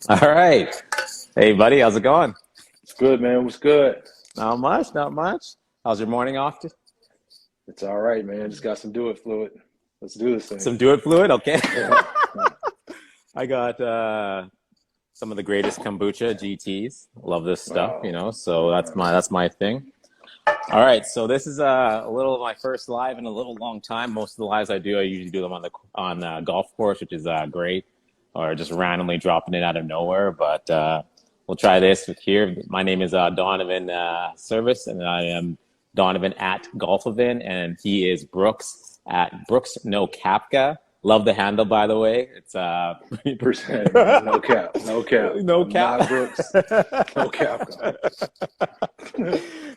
All right. Hey, buddy, how's it going? It's good, man. What's good? Not much, not much. How's your morning off? It's all right, man. Just got some do it fluid. Let's do this thing. Some do it fluid? Okay. Yeah. I got some of the greatest kombucha GTs. Love this stuff, Wow. so that's my thing. All right, so this is a little of my first live in a little long time. Most of the lives I usually do them on golf course, which is great, or just randomly dropping it out of nowhere. But we'll try this with here. My name is Donovan Service, and I am Donovan at Golfovan, and he is Brooks at Brooks No Kapka. Love the handle, by the way. It's Percent. No cap. No cap. No I'm cap. not Brooks. No cap.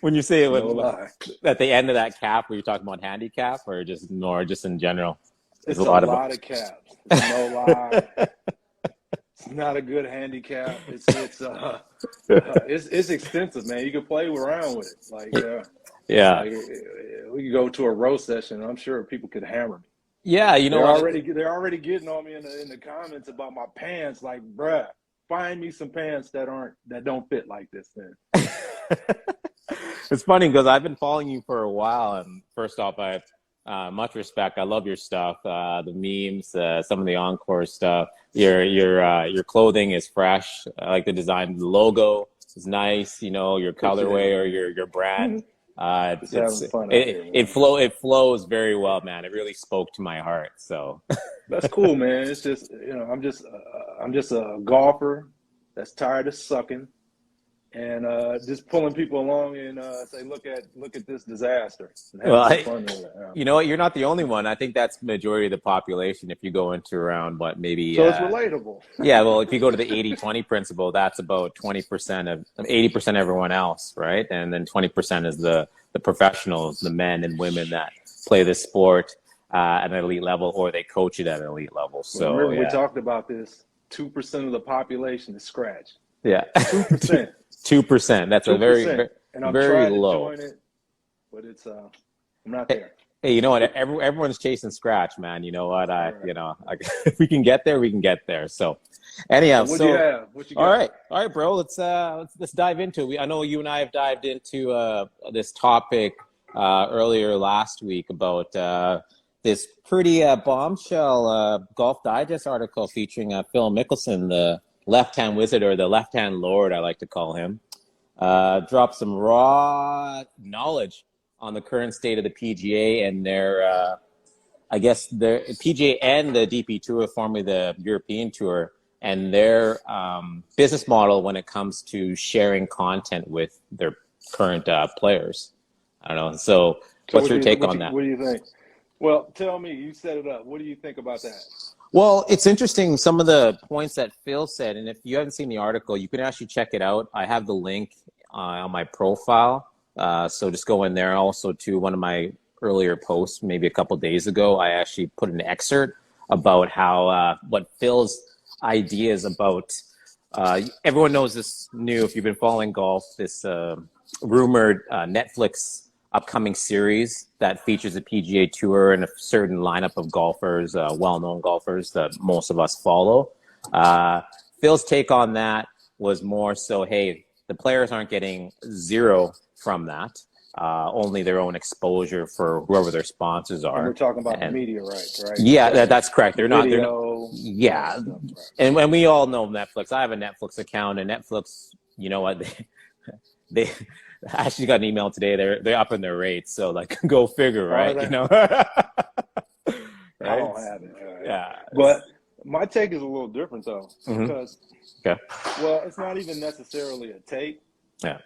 When you say it No lie. at the end of that cap, were you talking about handicap or just in general? It's There's a lot of caps. It's no lie. It's not a good handicap. It's extensive, man. You can play around with it. Yeah. Like, we could go to a roast session. I'm sure people could hammer me. Yeah, They're already getting on me in the comments about my pants. Like, bruh, find me some pants that don't fit like this. Then It's funny because I've been following you for a while, and first off, I have much respect. I love your stuff, the memes, some of the encore stuff. Your clothing is fresh. I like the design. The logo is nice. Your colorway or your brand. Just having fun out here, man. It flows very well, man. It really spoke to my heart. So That's cool, man. It's just I'm just a golfer that's tired of sucking and just pulling people along and say, look at this disaster. And having well, some fun with it. you know what? You're not the only one. I think that's majority of the population. If you go into around maybe So it's relatable. yeah, well, if you go to the 80-20 principle, that's about 20% of 80% everyone else, right? And then 20% is the professionals, the men and women that play this sport at an elite level, or they coach it at an elite level. So Remember, we talked about this. 2% of the population is scratch. yeah, 2%. 2%. That's 2%. a very And I'm very trying to low. join it, but it's I'm not there. Hey, you know what? Everyone's chasing scratch, man. You know what? If we can get there, we can get there. So, anyhow, What you have? What you got? all right, bro. Let's dive into it. I know you and I have dived into this topic earlier last week about this pretty bombshell Golf Digest article featuring Phil Mickelson, the left-hand wizard or the left-hand lord, I like to call him. Dropped some raw knowledge on the current state of the PGA and their, I guess, the PGA and the DP Tour, formerly the European Tour, and their business model when it comes to sharing content with their current players. I don't know. So what's your take on that? What do you think? Well, tell me. You set it up. What do you think about that? Well, it's interesting, some of the points that Phil said, and if you haven't seen the article, you can actually check it out. I have the link on my profile, so just go in there. Also, to one of my earlier posts, maybe a couple days ago, I actually put an excerpt about how what Phil's ideas about. Everyone knows this new, if you've been following golf, this rumored Netflix upcoming series that features the PGA Tour and a certain lineup of golfers, well-known golfers that most of us follow. Phil's take on that was more so, hey, the players aren't getting zero from that, only their own exposure for whoever their sponsors are. And we're talking about the media rights, right? Yeah, that's correct. They're not. Yeah, stuff, right. and we all know Netflix. I have a Netflix account, and Netflix, you know what, they I actually got an email today. They're upping their rates, so like, go figure, right? Right. Right? I don't have it. Yeah, But my take is a little different though, Mhm. because Okay. well, it's not even necessarily a take. Yeah.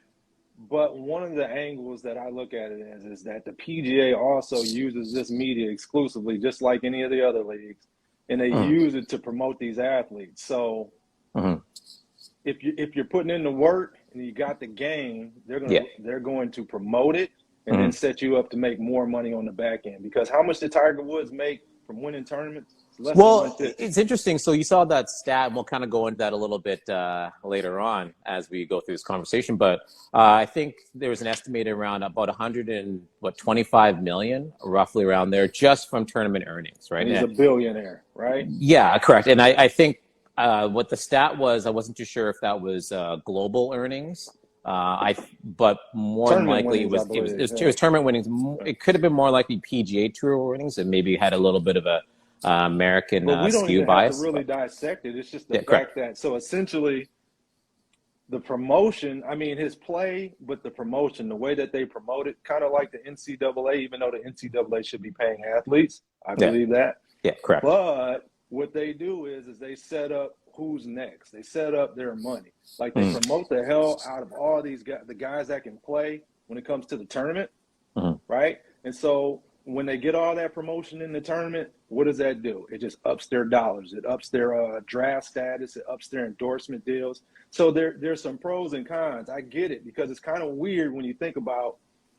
But one of the angles that I look at it as is that the PGA also uses this media exclusively, just like any of the other leagues, and they use it to promote these athletes. So if you're putting in the work and you got the game, they're going to promote it and then set you up to make more money on the back end. Because how much did Tiger Woods make from winning tournaments? Less than Well, 150. it's interesting. So you saw that stat, and we'll kind of go into that a little bit later on as we go through this conversation. But I think there was an estimated around about 125 million, roughly around there, just from tournament earnings, right? And he's a billionaire, right? Yeah, correct. And I think What the stat was, I wasn't too sure if that was global earnings. But more than Tournament likely winnings, it was tournament winnings. It could have been more likely PGA Tour winnings, and maybe had a little bit of a American But we don't skew even have bias. to really dissect it. It's just the fact correct. that, so essentially the promotion, I mean, his play, but the promotion, the way that they promote it, kind of like the NCAA, even though the NCAA should be paying athletes. I believe that. Yeah, correct. But what they do is they set up who's next. They set up their money. Like they promote the hell out of all these guys, the guys that can play when it comes to the tournament, right? And so when they get all that promotion in the tournament, what does that do? It just ups their dollars. It ups their draft status. It ups their endorsement deals. So there's some pros and cons. I get it, because it's kind of weird when you think about,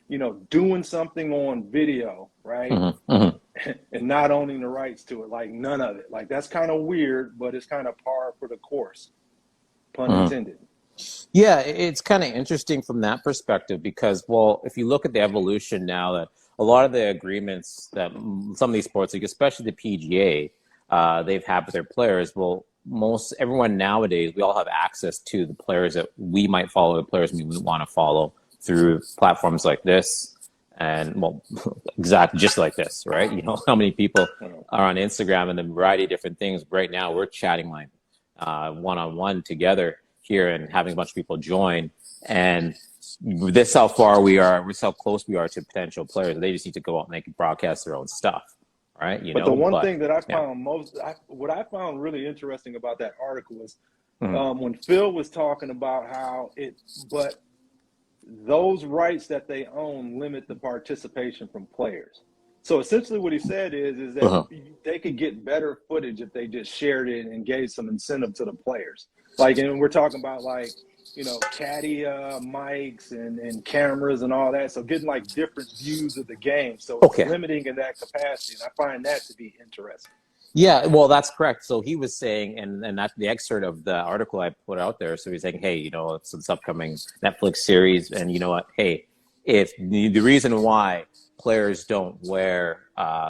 you know, doing something on video, right? And not owning the rights to it, like none of it. Like that's kind of weird, but it's kind of par for the course, pun intended. Yeah, it's kind of interesting from that perspective because, well, if you look at the evolution now, that a lot of the agreements that some of these sports, like especially the PGA, they've had with their players, well, everyone nowadays, we all have access to the players that we might follow, the players we want to follow through platforms like this. And well, exactly just like this, right? You know, how many people are on Instagram and a variety of different things. Right now, we're chatting like one-on-one together here and having a bunch of people join. And this how far we are, this how close we are to potential players. They just need to go out and they can broadcast their own stuff, right? The one thing that I found what I found really interesting about that article is when Phil was talking about how but those rights that they own limit the participation from players. So essentially what he said is that they could get better footage if they just shared it and gave some incentive to the players. Like, and we're talking about like, you know, caddy mics and cameras and all that. So getting like different views of the game. So it's limiting in that capacity. And I find that to be interesting. Yeah, well, that's correct. So he was saying, and that's the excerpt of the article I put out there. So he's saying, hey, you know, it's this upcoming Netflix series. And you know what? Hey, if the reason why players don't wear,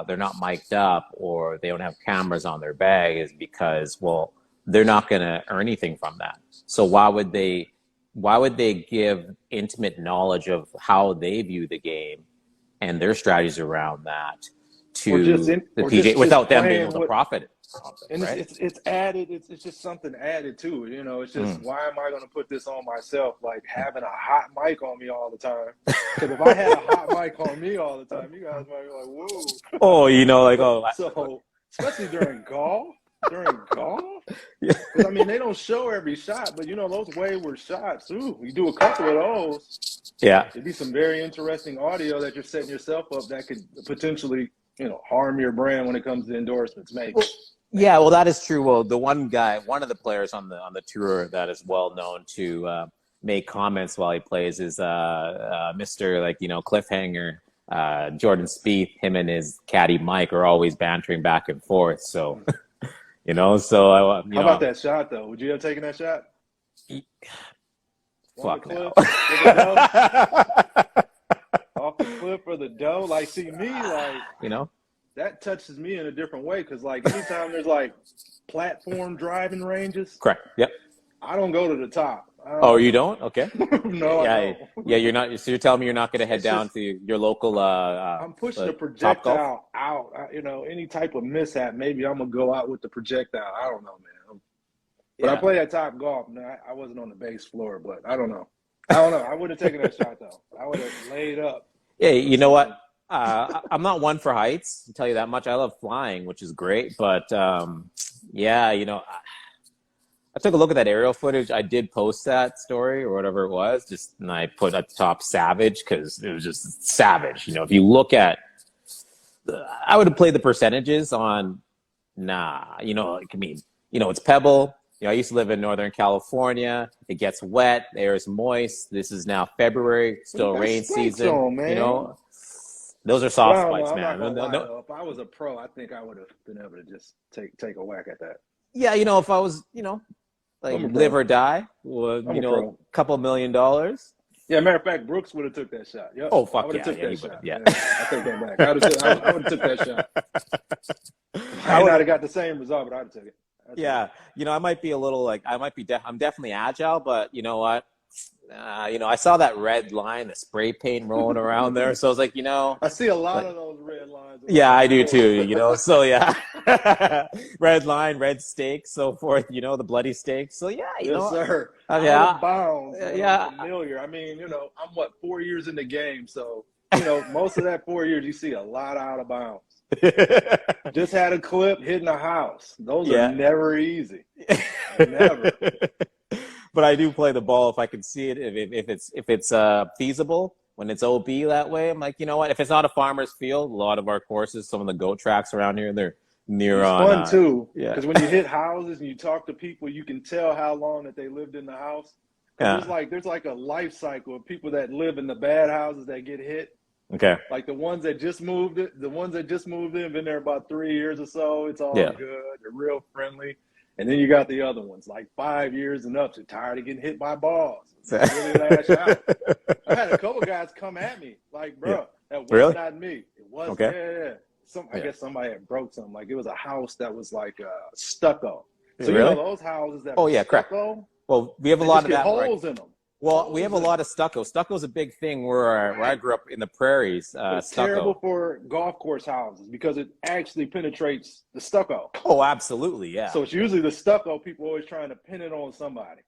they're not mic'd up or they don't have cameras on their bag is because, well, they're not going to earn anything from that. So why would they give intimate knowledge of how they view the game and their strategies around that to the PGA without them being able to profit? And right? it's added. It's just something added to it. You know, it's just why am I going to put this on myself? Like having a hot mic on me all the time. Because if I had a hot mic on me all the time, you guys might be like, "Whoa!" Oh, you know, like so especially during golf. Because I mean, they don't show every shot, but you know those wayward shots. Ooh, you do a couple of those. Yeah, it'd be some very interesting audio that you're setting yourself up that could potentially, you know, harm your brand when it comes to endorsements, maybe. Yeah, well, that is true. Well, the one of the players on the tour that is well known to make comments while he plays is Mr. like, you know, Cliffhanger, Jordan Spieth. Him and his caddy Mike are always bantering back and forth. So, you know, so how about that shot though? Would you have taken that shot? Fuck no. Off the cliff or the dough? Like, see me, like, you know, that touches me in a different way because, like, anytime there's like platform driving ranges, correct. Yep. I don't go to the top. Oh, you don't? Okay. No, yeah, I don't. Yeah, you're not. So you're telling me you're not going to head down to your local. I'm pushing the projectile out. You know, any type of mishap, maybe I'm gonna go out with the projectile. I don't know, man. But I play at Top Golf. No, I wasn't on the base floor, but I don't know. I would have taken that shot though. I would have laid up. Hey, you know what? I'm not one for heights, I'll tell you that much. I love flying, which is great. But, yeah, you know, I took a look at that aerial footage. I did post that story or whatever it was. And I put at the top savage because it was just savage. You know, if you look at I would have played the percentages on, you know, I mean, you know, it's Pebble. You know, I used to live in Northern California. It gets wet. The air is moist. This is now February, still rain season. You know, those are soft spikes, man. No. If I was a pro, I think I would have been able to just take a whack at that. Yeah, you know, if I was, you know, like live or die, you know, a couple $1 million. Yeah, matter of fact, Brooks would have took that shot. Yep. Oh, fuck I would have took that shot. I take that back. I would have took that shot. I would have took that shot. I would not have got the same result, but I'd have took it. That's Yeah, it. I might be a little like I'm definitely agile, but you know what? I saw that red line, the spray paint rolling around there, so I was like, I see a lot like, of those red lines yeah, around I the do course. too. So yeah, red line, red stake, so forth. The bloody stake. So yeah, Yes, sir. Out of yeah, bounds when I'm yeah, familiar. I mean, I'm what, 4 years in the game, so most of that 4 years you see a lot out of bounds. Just had a clip hitting a house. Those are yeah. never easy. Never. But I do play the ball if I can see it. If it's feasible when it's OB that way, I'm like, you know what? If it's not a farmer's field, a lot of our courses, some of the goat tracks around here, they're near It's on. fun too, Yeah, because when you hit houses and you talk to people, you can tell how long that they lived in the house. Because yeah. there's like a life cycle of people that live in the bad houses that get hit. Okay. Like the ones that just moved in, been there about 3 years or so. It's all Yeah. good. They're real friendly. And then you got the other ones, like 5 years and up, so tired of getting hit by balls. They really lash out. I had a couple guys come at me, like, Yeah. bro, that was Really? not me. It was, Okay. yeah. I guess somebody had broke something. Like it was a house that was like stucco. So Really? those houses that Oh are yeah, correct. stucco, Well, we have a they lot just of get that. holes in them. Well, we have a lot of stucco. Stucco is a big thing where I grew up in the prairies. But it's terrible Stucco. for golf course houses because it actually penetrates the stucco. Oh, absolutely, yeah. So it's usually the stucco people always trying to pin it on somebody.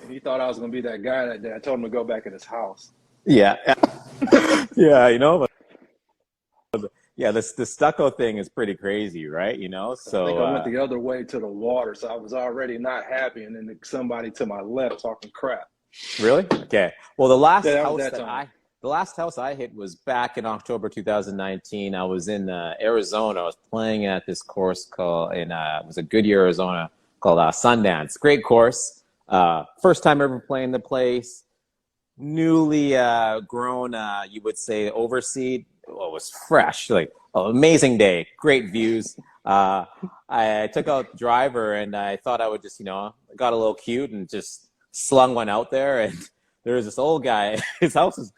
And he thought I was going to be that guy that day. I told him to go back in his house. Yeah, yeah, but yeah, the stucco thing is pretty crazy, right? I think So I went the other way to the water, so I was already not happy. And then somebody to my left talking crap. really? Okay. Well, That was that time. the last house I hit was back in October 2019. I was in Arizona. I was playing at this course it was a Goodyear, Arizona, called Sundance. Great course. First time ever playing the place. Newly grown, you would say, overseed. Well, it was fresh. Like, amazing day. Great views. I took out the driver and I thought I would just, got a little cute and just slung one out there. And there was this old guy. His house is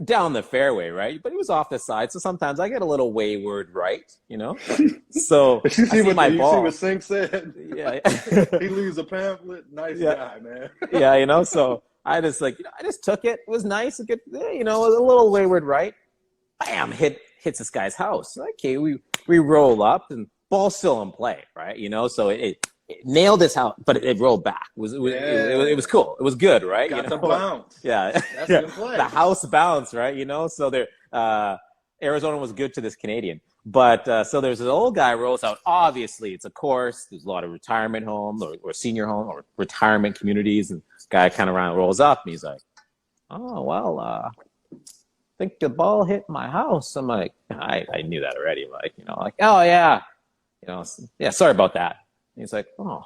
down the fairway, right? But he was off the side. So sometimes I get a little wayward right, So You see what Sink said? Yeah. He leaves a pamphlet. Nice guy, man. Yeah, so I just I just took it. It was nice. It was a little wayward right. Bam, hits this guy's house. Okay, we roll up and ball's still in play, right? So it nailed his house, but it rolled back. It was cool. It was good, right? Got the bounce. Yeah, that's good play. The house bounce, right? So there, Arizona was good to this Canadian, but so there's an old guy rolls out. Obviously, it's a course. There's a lot of retirement homes or senior home or retirement communities, and guy kind of rolls up and he's like, "Oh well, I think the ball hit my house." I'm like, I knew that already. Oh yeah, yeah. Sorry about that. And he's like, oh,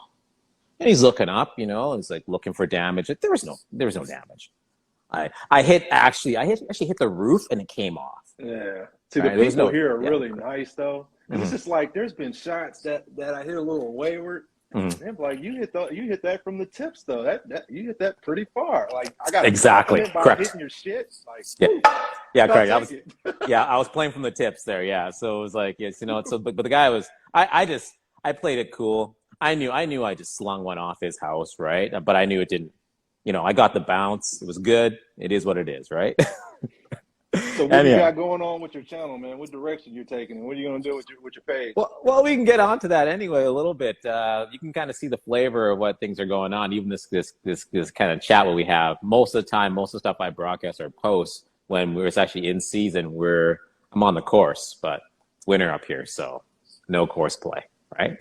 and he's looking up, and he's like looking for damage. There was no damage. I actually hit the roof and it came off. Yeah. See, the people here are really nice though. Mm-hmm. It's just like there's been shots that I hit a little wayward. Mm-hmm. They're like, you hit that from the tips though. That you hit that pretty far. Like I got exactly correct. Hitting your shit. Like yeah, correct. I was playing from the tips there. Yeah, so it was like yes, So but the guy was I played it cool. I knew I just slung one off his house, right? But I knew it didn't. I got the bounce. It was good. It is what it is, right? So what do you got going on with your channel, man? What direction you're taking, and what are you going to do with your page? Well, we can get onto that anyway a little bit. You can kind of see the flavor of what things are going on. Even this kind of chat what we have. Most of the time, most of the stuff I broadcast or post when it's actually in season, I'm on the course, but it's winter up here, so no course play, right?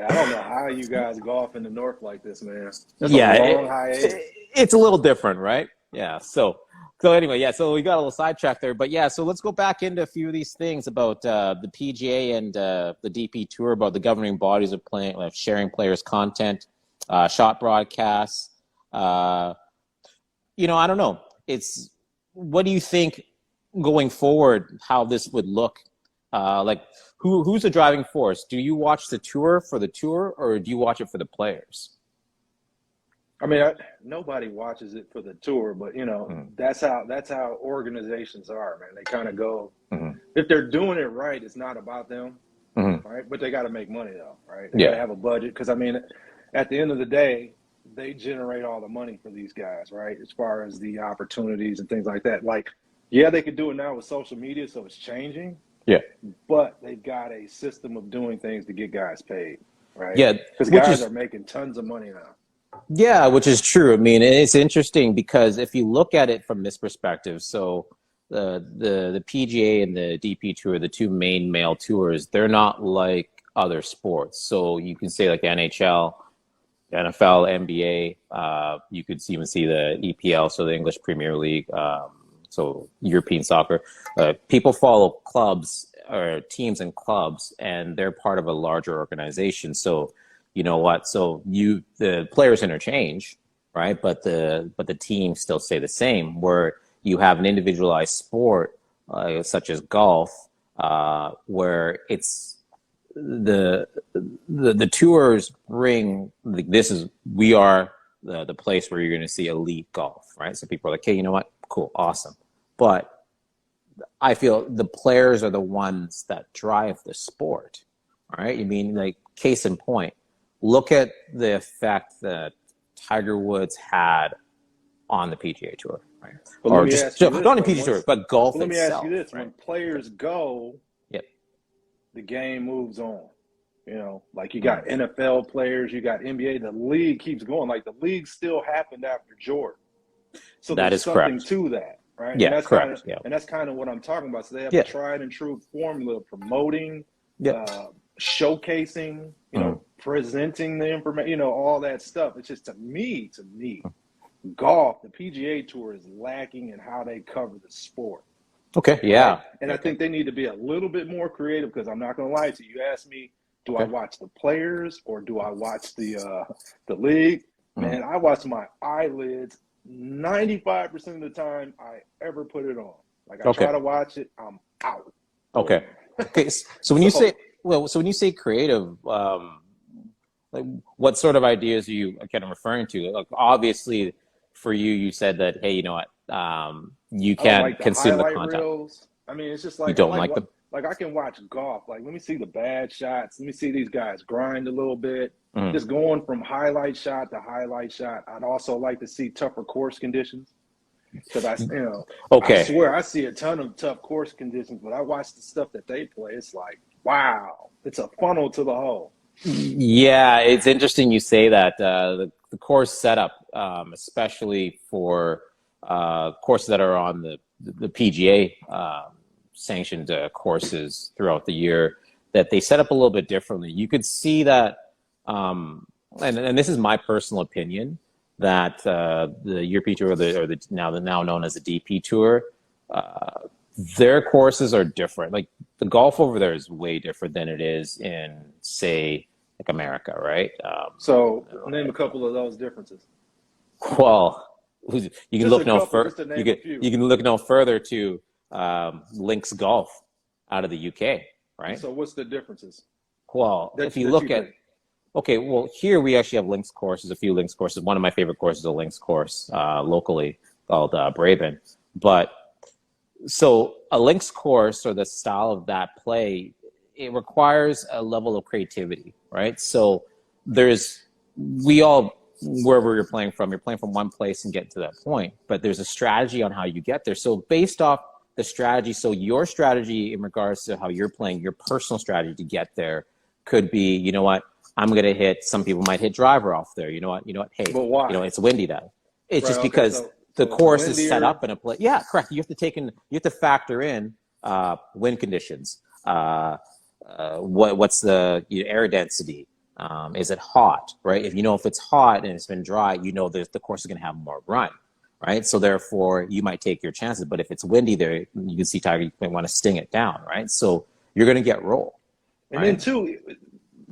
I don't know how you guys golf in the north like this, man. It's a little different, right? Yeah. So anyway, yeah. So we got a little sidetracked there, but yeah. So let's go back into a few of these things about the PGA and the DP Tour, about the governing bodies of sharing players' content, shot broadcasts. I don't know. What do you think going forward? How this would look? Who's the driving force? Do you watch the tour for the tour, or do you watch it for the players? I mean, nobody watches it for the tour, but that's how organizations are, man. They kind of go. Mm-hmm. If they're doing it right, it's not about them. right? But they got to make money though, right? They got to Yeah. have a budget because I mean, at the end of the day, they generate all the money for these guys, right? As far as the opportunities and things like that. Like, yeah, they could do it now with social media, so it's changing. Yeah. But they've got a system of doing things to get guys paid, right? Yeah. Because Which guys is are making tons of money now. Yeah, which is true. I mean, it's interesting because if you look at it from this perspective, so the PGA and the DP Tour, the two main male tours, they're not like other sports. So you can say like NHL, NFL, NBA. You could even see the EPL, so the English Premier League, so European soccer. People follow clubs or teams and clubs, and they're part of a larger organization. So you know what? So the players interchange, right? But the teams still stay the same. Where you have an individualized sport such as golf, where it's the tours bring we are the place where you're going to see elite golf, right? So people are like, hey, you know what? Cool, awesome. But I feel the players are the ones that drive the sport, right? I mean, like case in point. Look at the effect that Tiger Woods had on the PGA Tour, right? But Or let me just ask you this, not on the though. PGA Tour, but golf Let me ask you itself. this: Right? when players go, Yep. the game moves on. You know, like you got NFL players, you got NBA. The league keeps going. Like the league still happened after Jordan, so That there's is something correct. to that, right? Yeah, And that's correct. kind of Yeah. and that's kind of what I'm talking about. So they have Yeah. a tried and true formula of promoting, Yep. showcasing, presenting the information, all that stuff. It's just to me, golf, the PGA Tour is lacking in how they cover the sport. Okay. Yeah. Right? And I think they need to be a little bit more creative because I'm not going to lie to you. You asked me, do I watch the players or do I watch the league? Man, I watch my eyelids 95% of the time I ever put it on. Like I try to watch it, I'm out. Okay. Okay. So when you say creative, like what sort of ideas are you kind of referring to? Like obviously, for you, you said that hey, you know what, you can't like the consume the highlight content. reels. I mean, it's just like You don't like them. Like I can watch golf. Like let me see the bad shots. Let me see these guys grind a little bit. Just going from highlight shot to highlight shot. I'd also like to see tougher course conditions. Because I swear I see a ton of tough course conditions, but I watch the stuff that they play. It's like, wow, it's a funnel to the hole. Yeah, it's interesting you say that. The course setup, especially for courses that are on the PGA sanctioned courses throughout the year, that they set up a little bit differently. You could see that, and this is my personal opinion, that the European Tour or the now known as the DP Tour, their courses are different. Like the golf over there is way different than it is in, say, like America, right? So name a couple of those differences. Well, you can look no further. You can look no further to Links Golf out of the UK, right? So what's the differences? Well, if you look at okay, well, here we actually have links courses, a few links courses. One of my favorite courses is a links course locally called Braben. But so a links course or the style of that play, it requires a level of creativity, right? So wherever you're playing from one place and get to that point, but there's a strategy on how you get there. So based off the strategy, so your strategy in regards to how you're playing, your personal strategy to get there could be, you know what, I'm going to hit, some people might hit driver off there. You know what, hey, but why? It's windy that. It's just because the course is set up in a place. Yeah, correct. You have to factor in wind conditions. What's the air density? Is it hot, right? If it's hot and it's been dry, the course is going to have more run, right? So therefore, you might take your chances. But if it's windy there, you can see Tiger, you might want to sting it down, right? So you're going to get rolled. And then too,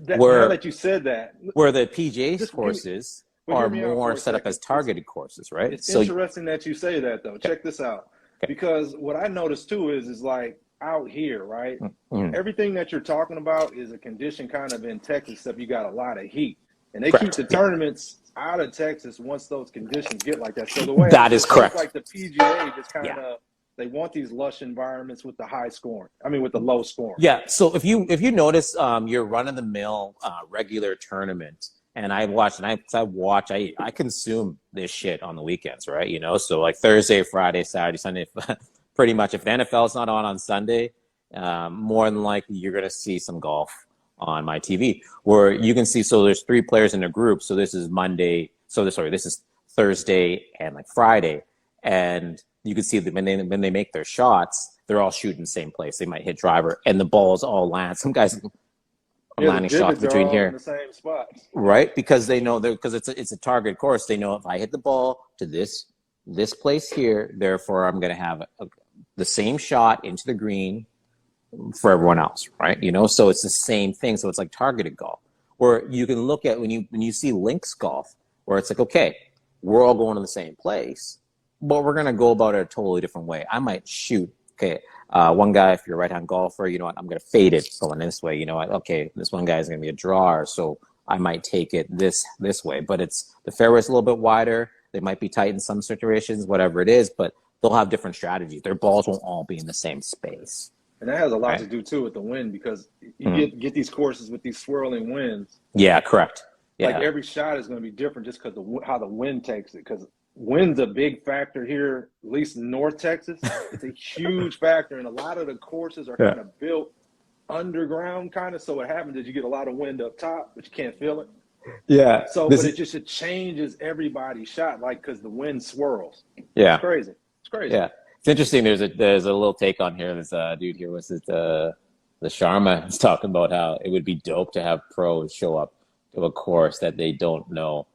now that you said that, where the PGA courses are more set up as targeted courses, right? It's interesting that you say that, though. Check this out, because what I noticed too is like out here, right? Everything that you're talking about is a condition kind of in Texas, except you got a lot of heat, and they keep the tournaments out of Texas once those conditions get like that. So the way that is correct. Like the PGA just kind of They want these lush environments with the high scoring. I mean, with the low scoring. Yeah. So if you notice your run of the mill regular tournament, and I consume this shit on the weekends, right? You know, so like Thursday, Friday, Saturday, Sunday, pretty much. If the NFL's not on Sunday, more than likely you're gonna see some golf on my TV, where you can see. So there's 3 players in a group. So this is Monday. This is Thursday and like Friday, and you can see that when they make their shots, they're all shooting the same place. They might hit driver, and the balls all land. Some guys are landing shots between here, in the same spot, right? Because they know because it's a target course. They know if I hit the ball to this place here, therefore I'm going to have the same shot into the green for everyone else, right? You know, so it's the same thing. So it's like targeted golf, where you can look at when you see links golf, where it's like, okay, we're all going to the same place, but we're going to go about it a totally different way. I might shoot, okay, one guy, if you're a right-hand golfer, you know what, I'm going to fade it going this way. You know what, okay, this one guy is going to be a drawer, so I might take it this way. But it's the fairway's a little bit wider. They might be tight in some situations, whatever it is, but they'll have different strategies. Their balls won't all be in the same space. And that has a lot to do, too, with the wind, because you get these courses with these swirling winds. Yeah, correct. Yeah. Like every shot is going to be different just because how the wind takes it. Because wind's a big factor here, at least in North Texas. It's a huge factor, and a lot of the courses are kind of built underground, kind of. So what happens is you get a lot of wind up top, but you can't feel it. Yeah. So, but it changes everybody's shot, like because the wind swirls. Yeah. It's crazy. It's crazy. Yeah. It's interesting. There's a little take on here. This dude here was it the Sharma is talking about how it would be dope to have pros show up to a course that they don't know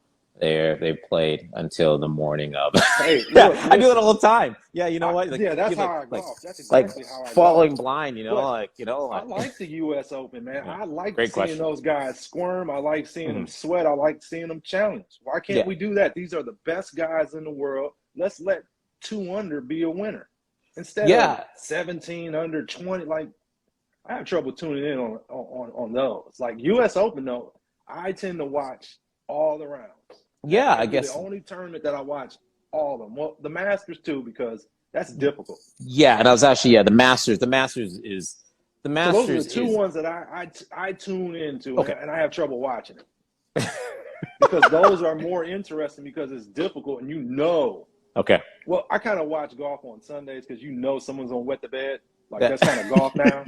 they played until the morning of. Hey, I do it all the time. Yeah, you know what? Like, that's how I golf. That's exactly how I falling golf. blind. You know, I like the U.S. Open, man. I like seeing those guys squirm. I like seeing them sweat. I like seeing them challenge. Why can't we do that? These are the best guys in the world. Let's let 2 under be a winner instead of 17 under 20. Like, I have trouble tuning in on those. Like U.S. Open, though, I tend to watch all the rounds. Yeah, I guess the only tournament that I watch all of them. Well, the Masters too, because that's difficult. Yeah, and I was actually the Masters. The Masters is the Masters. So those are the 2 ones that I tune into, and I have trouble watching it because those are more interesting because it's difficult and you know. Okay. Well, I kind of watch golf on Sundays because you know someone's gonna wet the bed. Like that's kind of golf now.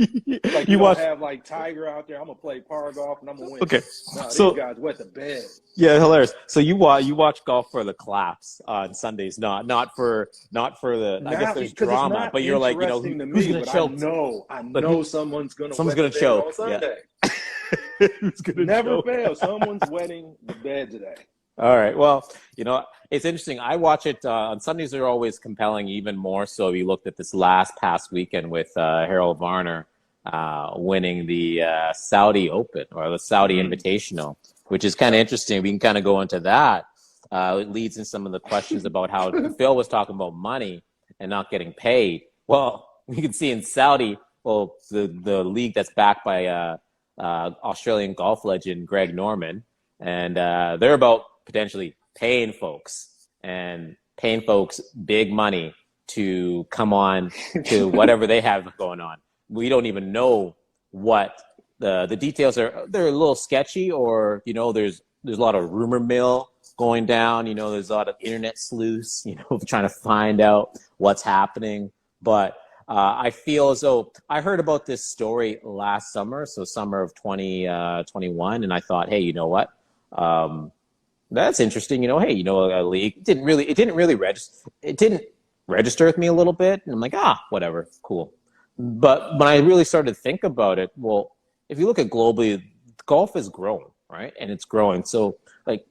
Like you don't have like Tiger out there. I'm gonna play par golf and I'm gonna win. Okay. No, so these guys wet the bed. Yeah, hilarious. So you watch golf for the claps on Sundays, not for the. I guess there's drama, but you're like, you know, who's gonna choke? I know someone's gonna choke on Sunday. Yeah. Who's gonna Never choke? fail. Someone's wetting the bed today. All right. Well, you know, it's interesting. I watch it on Sundays. They're always compelling, even more so. You looked at this past weekend with Harold Varner winning the Saudi Open or the Saudi Invitational, which is kind of interesting. We can kind of go into that. It leads in some of the questions about how Phil was talking about money and not getting paid. Well, you can see in Saudi, the league that's backed by Australian golf legend Greg Norman, and they're about potentially paying folks big money to come on to whatever they have going on. We don't even know what the details are. They're a little sketchy, or you know, there's a lot of rumor mill going down. You know, there's a lot of internet sleuths, you know, trying to find out what's happening. But I feel as though I heard about this story last summer, so summer of 2021, and I thought, hey, you know what? That's interesting. You know, hey, you know, a league didn't really register with me a little bit, and I'm like, whatever, cool. But when I really started to think about it, well, if you look at globally, golf is growing, right? And it's growing. So, like,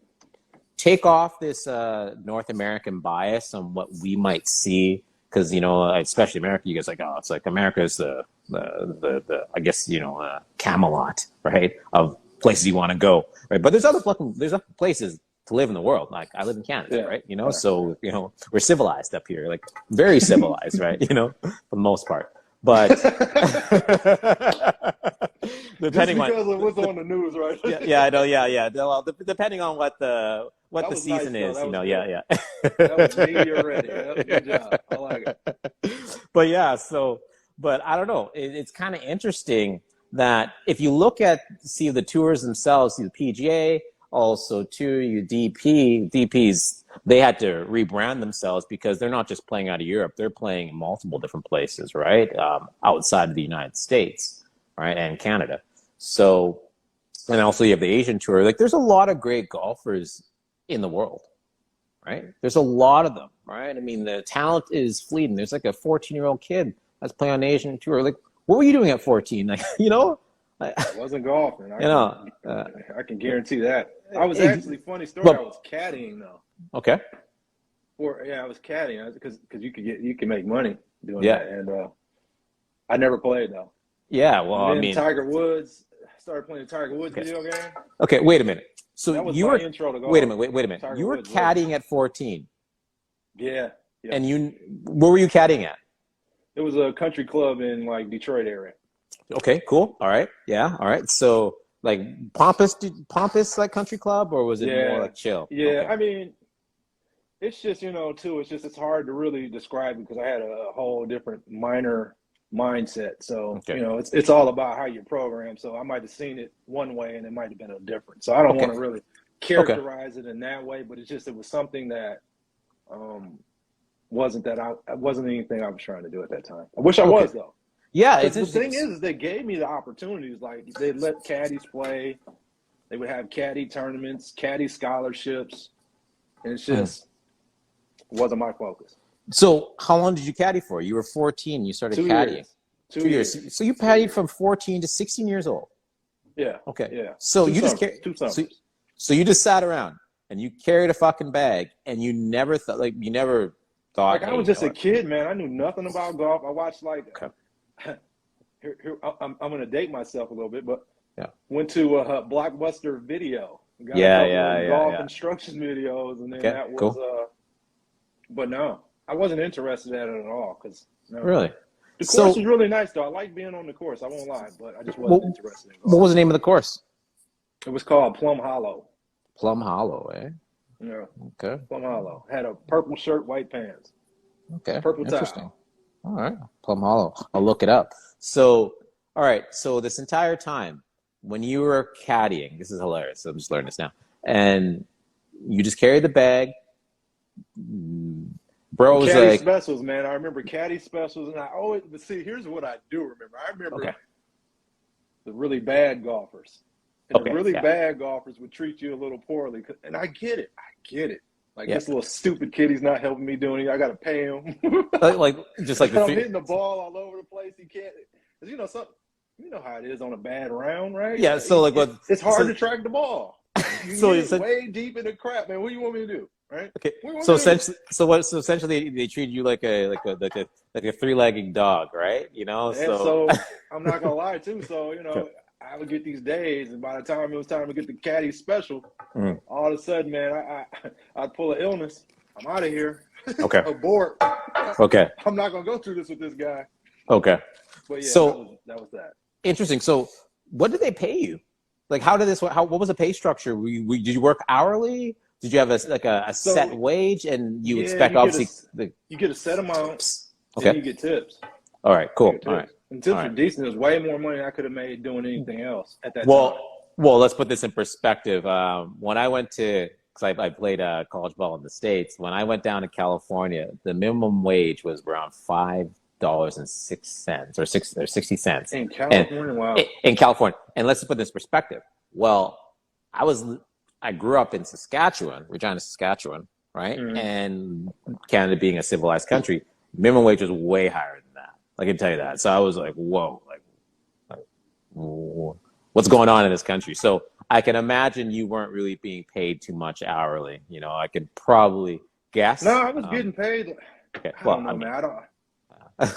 take off this North American bias on what we might see, because, you know, especially America, you guys are like, it's like America's the I guess, you know, Camelot, right, of places you want to go, right? But there's other places to live in the world. Like, I live in Canada, right? You know, so, you know, we're civilized up here, like very civilized, right? You know, for the most part. But depending just because of what's on the news, right? yeah, I know, yeah. Well, depending on what what That the was nice, season though. is. That You know, was yeah, good. yeah. That was media ready. Yep, good job. I like it. But yeah, so but I don't know. It's kind of interesting that if you look at see the tours themselves, see the PGA, also too you DPs, they had to rebrand themselves because they're not just playing out of Europe; they're playing in multiple different places, right? Outside of the United States, right, and Canada. So, and also you have the Asian tour. Like, there's a lot of great golfers in the world, right? There's a lot of them, right? I mean, the talent is fleeting. There's like a 14-year-old kid that's playing on the Asian tour. Like, what were you doing at 14? Like, you know, I wasn't golfing. I can guarantee that. I was actually, funny story. I was caddying though. Okay. I was caddying because you can make money doing that, and I never played though. Yeah, well, and then Tiger Woods started playing the Tiger Woods video game. Okay, wait a minute. So that was you my were intro to golf. Wait a minute. Tiger You were Woods, caddying at 14. Yeah. And where were you caddying at? It was a country club in like Detroit area. Okay, cool. All right. Yeah. All right. So like pompous like country club, or was it more like chill? Yeah. Okay. I mean, it's just, too, it's hard to really describe because I had a whole different minor mindset. So, it's all about how you program. So I might have seen it one way and it might have been a different. So I don't want to really characterize it in that way, but it was something that wasn't anything I was trying to do at that time. I wish I was though. Yeah, the thing is they gave me the opportunities. Like they let caddies play. They would have caddy tournaments, caddy scholarships, and it's just wasn't my focus. So how long did you caddy for? You were 14. You started caddying. 2 years. So you caddied from 14 to 16 years old. Yeah. Okay. Yeah. So two summers. So you just sat around and you carried a fucking bag and you never thought like I was just a kid, man. I knew nothing about golf. I watched here I'm gonna date myself a little bit, but went to a Blockbuster Video. Got golf instruction videos, and then that was cool. But no, I wasn't interested in it at all because really the course was really nice though. I like being on the course. I won't lie, but I just wasn't interested in golf. What was the name of the course? It was called Plum Hollow. Plum Hollow, eh? Yeah. Okay. Plum Hollow. Had a purple shirt, white pants. Okay. Purple Interesting. towel. All right. Plum Hollow. I'll look it up. So, all right. So this entire time when you were caddying, this is hilarious. So I'm just learning this now. And you just carried the bag. Bro was caddy like specials, man. I remember caddy specials, and but see, here's what I do remember. I remember the really bad golfers. And the really bad golfers would treat you a little poorly. And I get it. Like this little stupid kid, he's not helping me do anything. I got to pay him. I'm hitting the ball all over the place. He can't. Cause you know how it is on a bad round, right? Yeah. So it's hard to track the ball. It's way deep in the crap, man. What do you want me to do? Right. Okay. So essentially, they treat you like a three-legged dog, right? So I'm not gonna lie too. So I would get these days, and by the time it was time to get the caddy special, all of a sudden, man, I'd pull an illness. I'm out of here. Okay. Abort. Okay. I'm not gonna go through this with this guy. Okay. But yeah, so that was that. Interesting. So, what did they pay you? Like, how did this? What was the pay structure? Did you work hourly? Did you have a set wage, and you expect you get a set amount, okay, and you get tips. All right, cool. All right, and tips are decent. There's way more money I could have made doing anything else at that time. Well, let's put this in perspective. When I went to, because I played college ball in the States, when I went down to California, the minimum wage was around $5.06 or 60 cents in California. Wow. In California, and let's put this in perspective. Well, I grew up in Saskatchewan, Regina, Saskatchewan, right? Mm-hmm. And Canada being a civilized country, minimum wage was way higher than that. I can tell you that. So I was like, whoa, what's going on in this country? So I can imagine you weren't really being paid too much hourly. I could probably guess. No, I was getting paid. Okay. Man. I don't.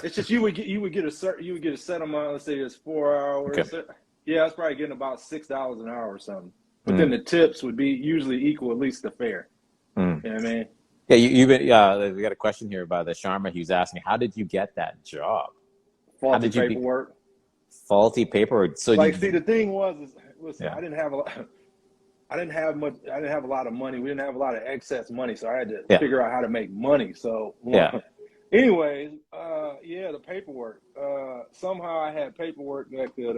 It's just you would get a set amount. Let's say it's 4 hours. Okay. Yeah, I was probably getting about $6 an hour or something. But then the tips would be usually equal, at least the fare. You know what I mean? Yeah, we got a question here by the Sharma. He was asking, how did you get that job? Faulty paperwork. Faulty paperwork. So the thing was I didn't have I didn't have much. I didn't have a lot of money. We didn't have a lot of excess money, so I had to Yeah. figure out how to make money. So, Yeah. anyways, yeah, the paperwork. Somehow I had paperwork that could,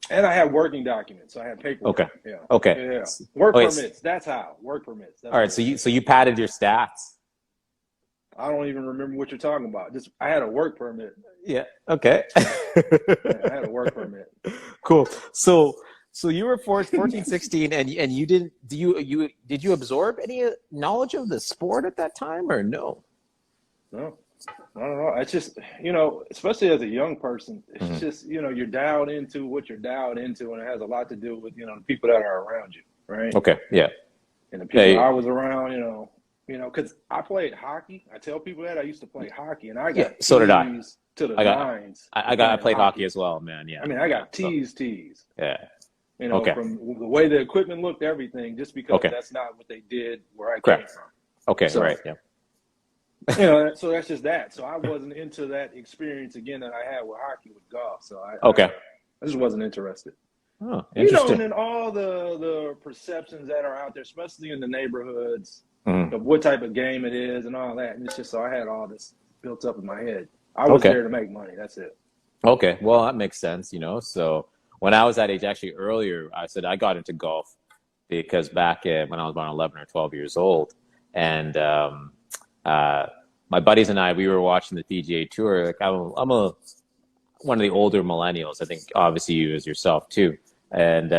and I had working documents. So I had paperwork. Okay. Yeah. Okay. Yeah. Work Okay. permits. That's how. Work permits. That's All right. So you padded your stats. I don't even remember what you're talking about. Just I had a work permit. Yeah. Okay. Yeah, I had a work permit. Cool. So you were 14, 16, and you didn't. Did you absorb any knowledge of the sport at that time, or no? No, I don't know. It's just, especially as a young person, it's just, you're dialed into what you're dialed into, and it has a lot to do with, the people that are around you, right? Okay. Yeah. And the people I was around, because I played hockey. I tell people that I used to play hockey, and I got so did I. to the nines. I played hockey as well, man. Yeah. I mean, I got tees. Yeah. From the way the equipment looked, everything, just because that's not what they did where I came from. Okay. So, right. Yeah. So that's just that. So I wasn't into that experience again that I had with hockey with golf. So I just wasn't interested. Oh, interesting. And then all the perceptions that are out there, especially in the neighborhoods, of what type of game it is and all that. And it's just so I had all this built up in my head. I was there to make money. That's it. Okay. Well, that makes sense, So when I was that age, actually earlier, I said I got into golf because back when I was about 11 or 12 years old, and my buddies and I, we were watching the PGA Tour. Like I'm one of the older millennials. I think obviously you as yourself too. And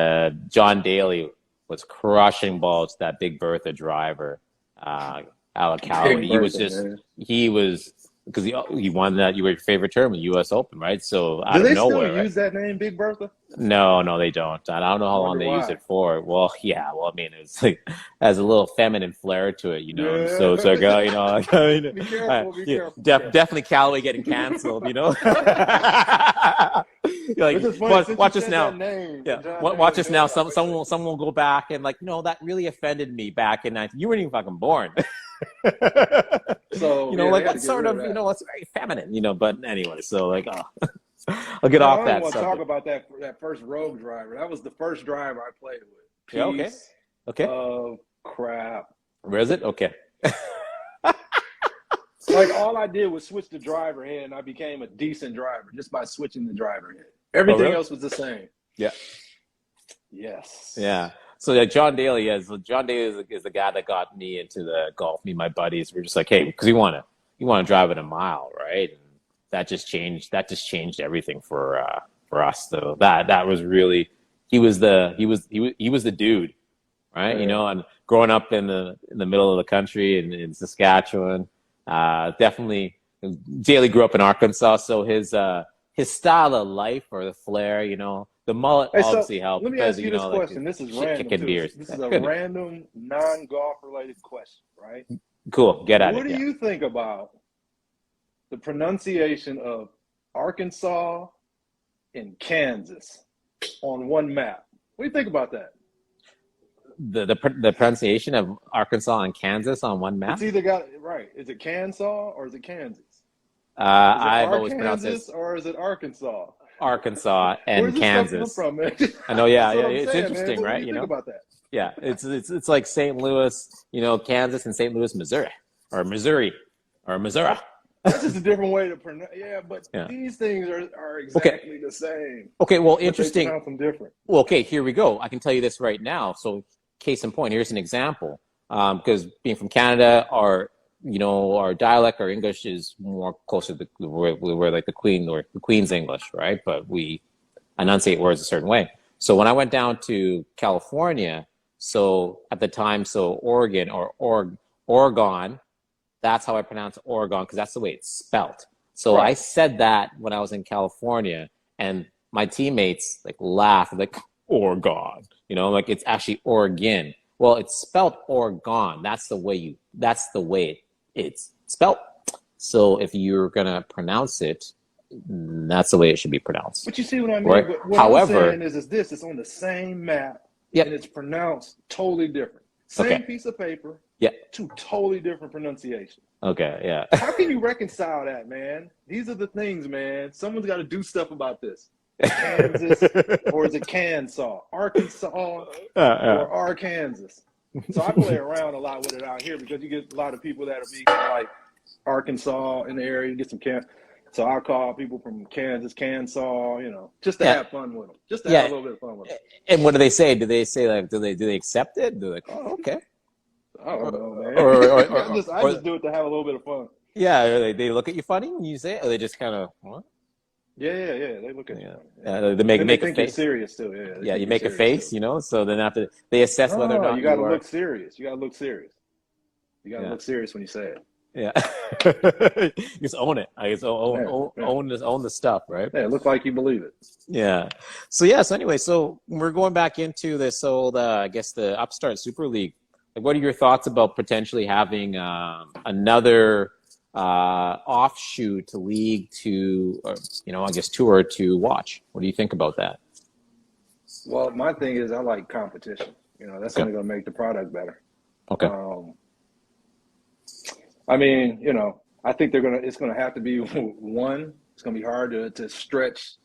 John Daly was crushing balls to that Big Bertha driver, Alec Callaway. He was because he won that. You were your favorite term, the U.S. Open, right? So out of nowhere, still use that name, Big Bertha? No, they don't. I don't know how long they use it for. Well, yeah. Well, I mean, it's like has a little feminine flair to it, Yeah. So it's like, Be careful. Definitely Callaway getting canceled, watch this now. Watch this now. Someone will go back and that really offended me back in 19. You weren't even fucking born. So that's sort of it's very feminine, But anyway, so I'll get off that. I want to talk about that first Rogue driver. That was the first driver I played with. Yeah, okay. Oh crap! Where is it? Okay. All I did was switch the driver head, and I became a decent driver just by switching the driver head. Everything else was the same. Yeah. Yes. Yeah. So John Daly is the guy that got me into the golf. Me and my buddies were just like, hey, because you want to drive it a mile, right? And that just changed everything for us. Though that was really he was the dude, right? Yeah. And growing up in the middle of the country in Saskatchewan, definitely Daly grew up in Arkansas, so his style of life or the flair, the mullet obviously helped. Let me ask you this question. This is random. This is a random non-golf related question, right? Cool. Get at it. What do you think about the pronunciation of Arkansas and Kansas on one map? What do you think about that? The pronunciation of Arkansas and Kansas on one map? It's either got it right. Is it Kansas or is it Kansas? I've always pronounced it. Or is it Arkansas? Arkansas and Kansas. From, man? I know. Yeah. It's saying, interesting, man. Right? What do you think about that? Yeah. It's like St. Louis, Kansas and St. Louis, Missouri. That's just a different way to pronounce. Yeah, but these things are exactly the same. Okay, well, interesting. They pronounce them different. Well, okay, here we go. I can tell you this right now. So, case in point, here's an example. Because being from Canada, our dialect, our English is more closer to we're like the Queen's English, right? But we enunciate words a certain way. So when I went down to California, so at the time, Oregon or Oregon. That's how I pronounce Oregon because that's the way it's spelt. So I said that when I was in California, and my teammates laughed Oregon, it's actually Oregon. Well, it's spelt Oregon. That's the way it's spelt. So if you're gonna pronounce it, that's the way it should be pronounced. But you see what I mean? Right? What However, I'm saying is this: it's on the same map, and it's pronounced totally different. Same piece of paper. Yeah. Two totally different pronunciations. Okay, yeah. How can you reconcile that, man? These are the things, man. Someone's got to do stuff about this. Kansas, or is it Kansas? Arkansas or Arkansas? So I play around a lot with it out here because you get a lot of people that are vegan, like Arkansas in the area. You get some so I call people from Kansas, just to have fun with them, just to have a little bit of fun with them. And what do they say? Do they say like, do they accept it? They're like, oh, okay. I don't know, man. I just do it to have a little bit of fun. Yeah, they look at you funny when you say it, or they just kind of what? Yeah. They look at you. They make think a face. You're serious too. Yeah. You make a face, too. So then after they assess whether or not you got to look serious. You got to look serious. You got to look serious when you say it. Yeah. Just own it. I guess own the stuff, right? Yeah, it look like you believe it. Yeah. So anyway, so we're going back into this old, I guess the Upstart Super League. Like, what are your thoughts about potentially having another offshoot league to, I guess tour to watch? What do you think about that? Well, my thing is I like competition. That's only going to make the product better. Okay. I mean, I think it's going to have to be one. It's going to be hard to stretch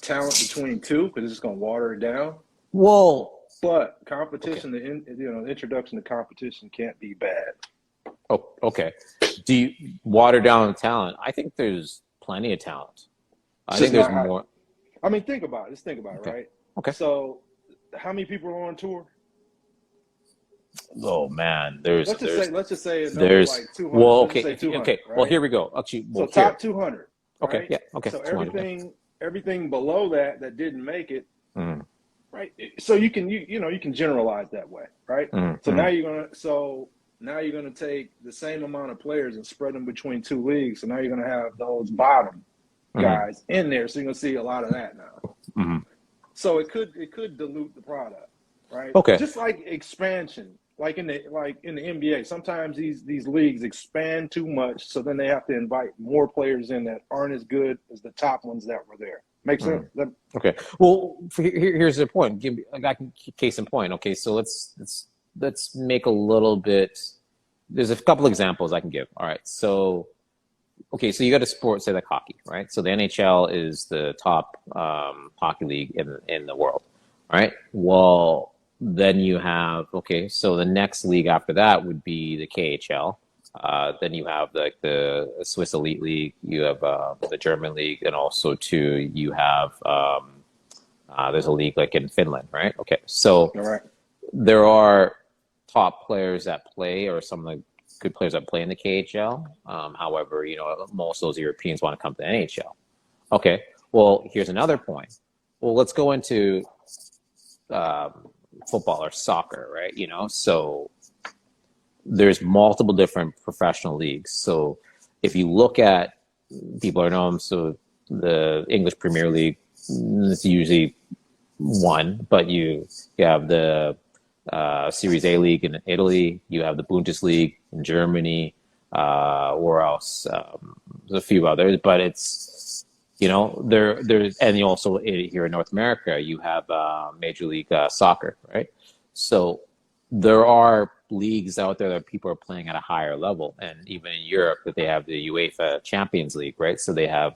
talent between two because it's just going to water it down. Well, but competition, the introduction to competition can't be bad. Oh, okay. Do you water down the talent? I think there's plenty of talent. I think there's more. I mean, think about it. Just think about it, right? Okay. So, how many people are on tour? Oh man, let's just say there's like 200. Well, okay, 200, okay. Right? Well, here we go. Actually, top 200. Okay, right? yeah, okay. So everything below that didn't make it, mm. right? So you can generalize that way, right? So now you're gonna take the same amount of players and spread them between two leagues. So now you're gonna have those bottom guys in there. So you're gonna see a lot of that now. Mm-hmm. So it could dilute the product, right? Okay. Just like expansion, like in the NBA, sometimes these leagues expand too much, so then they have to invite more players in that aren't as good as the top ones that were there. Makes sense? Okay. Well, here's the point. Case in point. Okay, so let's make a little bit. There's a couple examples I can give. All right. So you got a sport, say like hockey, right? So the NHL is the top hockey league in the world, right? Well, then you have so the next league after that would be the KHL. Then you have the Swiss Elite League. You have the German league, and also too you have there's a league like in Finland, right? Okay, so there are top players that play, or some of the good players that play in the KHL. However, most of those Europeans want to come to the NHL. Okay, well, here's another point. Well, let's go into football or soccer, right? So there's multiple different professional leagues. So if you look at, people are known, so the English Premier League, it's usually one, but you have the Series A League in Italy, you have the Bundesliga in Germany, or else there's a few others, but it's there's, and you also here in North America you have Major League Soccer, right? So there are leagues out there that people are playing at a higher level, and even in Europe that they have the UEFA Champions League, right? So they have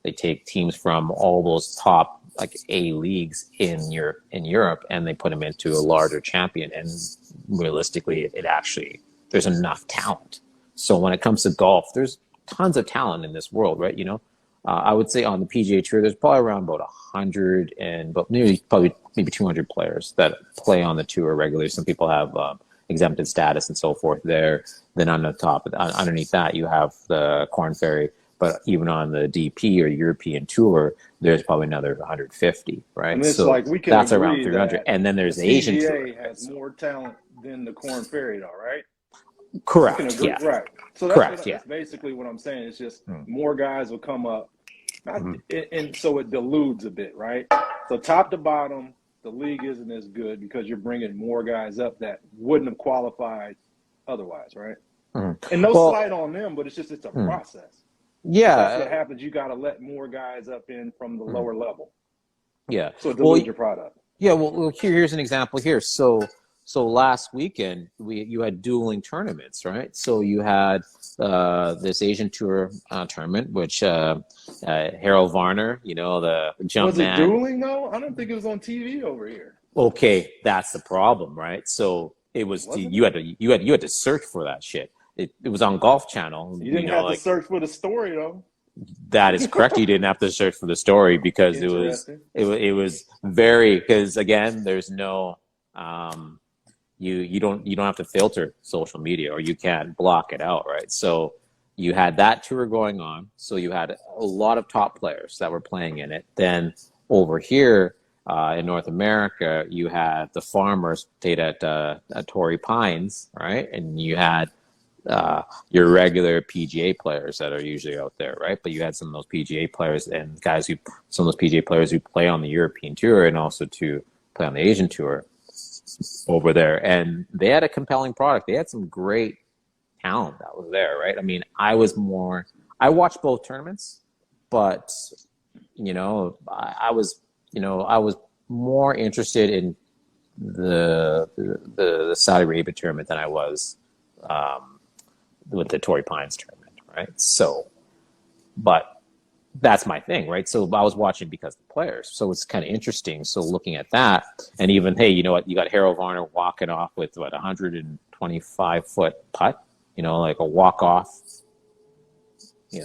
they take teams from all those top like A leagues in Europe, and they put them into a larger champion. And realistically, it actually, there's enough talent. So when it comes to golf, there's tons of talent in this world, right? I would say on the PGA Tour, there's probably around about 100 but maybe 200 players that play on the tour regularly. Some people have exempted status and so forth there. Then on the top, underneath that, you have the Corn Ferry. But even on the DP or European Tour, there's probably another 150, right? And it's so like we can that's agree around 300. And then there's the Asian Tour. PGA has more talent than the Corn Ferry, though, right? Correct. Yeah. Right. So that's basically what I'm saying. It's just more guys will come up, and so it dilutes a bit, right? So top to bottom, the league isn't as good because you're bringing more guys up that wouldn't have qualified otherwise, right? And no slight on them, but it's a process. Yeah, that's what happens. You got to let more guys up in from the lower level. Yeah, so it dilutes your product. Yeah, well, here's an example here. So So last weekend you had dueling tournaments, right? So you had this Asian Tour tournament, which Harold Varner, the jump Was it man. dueling though? I don't think it was on TV over here. Okay, that's the problem, right? So it was Wasn't you it? had to search for that shit. It was on Golf Channel, You didn't have to like search for the story though. that is correct. You didn't have to search for the story because Interesting. it was very, because again, there's no you don't have to filter social media, or you can't block it out, right? So you had that tour going on, so you had a lot of top players that were playing in it. Then over here in North America, you had the Farmers stayed at Torrey Pines, right? And you had your regular PGA players that are usually out there, right? But you had some of those PGA players and some of those PGA players who play on the European Tour and also to play on the Asian Tour over there. And they had a compelling product. They had some great talent that was there, right? I mean, I watched both tournaments, but I was more interested in the Saudi Arabia tournament than I was with the Torrey Pines tournament, right? So, but that's my thing, right? So I was watching because of the players. So it's kind of interesting. So looking at that, and even, hey, you know what? You got Harold Varner walking off with 125-foot putt, like a walk off. Yeah.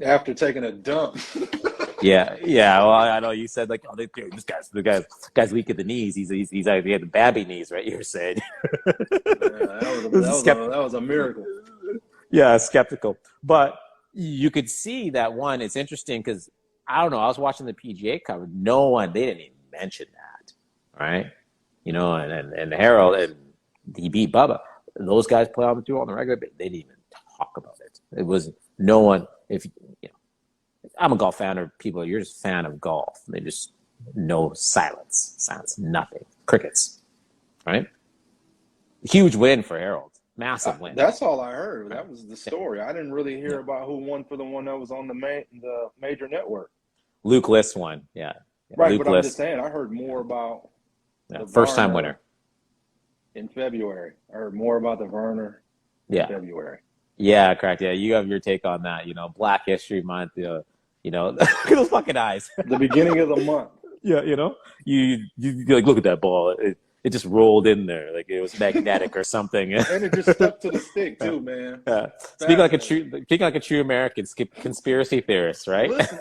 After taking a dump. Yeah. Well, I know you said like, oh, the guy's weak at the knees. He had the babby knees, right? You were saying. That was a miracle. Yeah, skeptical, but you could see that one. It's interesting because I don't know. I was watching the PGA coverage. They didn't even mention that, right? And Harold, and he beat Bubba. Those guys play on the tour on the regular, but they didn't even talk about it. It was no one. If I'm a golf fan, or people, you're just a fan of golf. They just no silence, nothing, crickets, right? Huge win for Harold. Massive win. That's all I heard. That was the story. I didn't really hear about who won for the one that was on the major network. Luke List won. Yeah. Right, Luke but I'm List. just saying, I heard more about the first-time winner in February. I heard more about the Varner in February. Yeah, correct. Yeah, you have your take on that. Black History Month. Look at those fucking eyes. The beginning of the month. Yeah, you like, look at that ball. It just rolled in there like it was magnetic or something. And it just stuck to the stick too, man. Yeah. Speaking like a true American conspiracy theorist, right? Listen,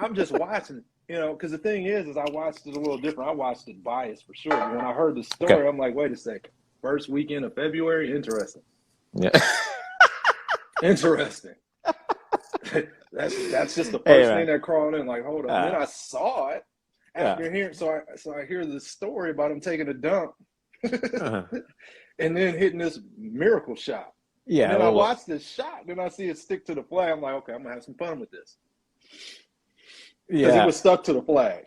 I'm just watching. Because the thing is I watched it a little different. I watched it biased for sure. When I heard the story, I'm like, wait a second. First weekend of February, interesting. Yeah. Interesting. That's just the first thing that crawled in. Like, hold on. Then I saw it after hearing. So I hear the story about him taking a dump, and then hitting this miracle shot. Yeah. And then I watch this shot. Then I see it stick to the flag. I'm like, okay, I'm gonna have some fun with this. Because he was stuck to the flag.